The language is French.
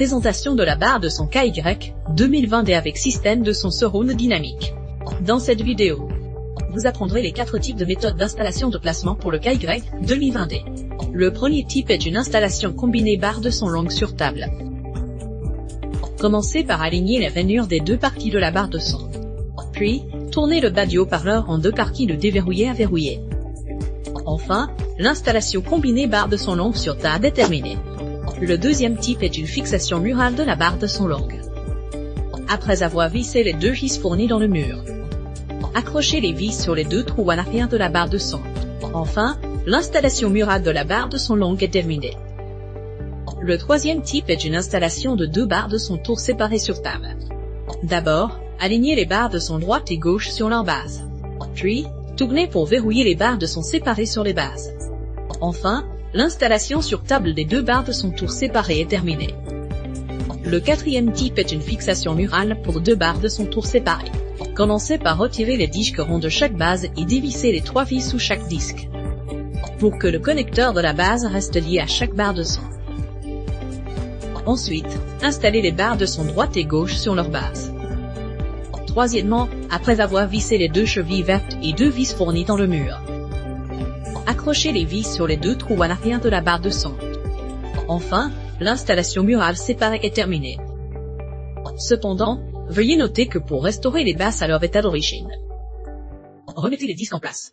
Présentation de la barre de son KY 2020D avec système de son surround dynamique. Dans cette vidéo, vous apprendrez les 4 types de méthodes d'installation de placement pour le KY 2020D. Le premier type est une installation combinée barre de son longue sur table. Commencez par aligner les rainures des deux parties de la barre de son. Puis, tournez le bas du haut-parleur en deux parties de déverrouillé à verrouillé. Enfin, l'installation combinée barre de son longue sur table est terminée. Le deuxième type est une fixation murale de la barre de son longue. Après avoir vissé les deux vis fournies dans le mur, accrochez les vis sur les deux trous à l'arrière de la barre de son. Enfin, l'installation murale de la barre de son longue est terminée. Le troisième type est une installation de deux barres de son tour séparées sur table. D'abord, alignez les barres de son droite et gauche sur leur base. Puis, tournez pour verrouiller les barres de son séparées sur les bases. Enfin, l'installation sur table des deux barres de son tour séparées est terminée. Le quatrième type est une fixation murale pour deux barres de son tour séparées. Commencez par retirer les disques ronds de chaque base et dévissez les 3 vis sous chaque disque, pour que le connecteur de la base reste lié à chaque barre de son. Ensuite, installez les barres de son droite et gauche sur leur base. Troisièmement, après avoir vissé les deux chevilles vertes et deux vis fournies dans le mur, accrochez les vis sur les deux trous à l'arrière de la barre de son. Enfin, l'installation murale séparée est terminée. Cependant, veuillez noter que pour restaurer les bases à leur état d'origine, remettez les disques en place.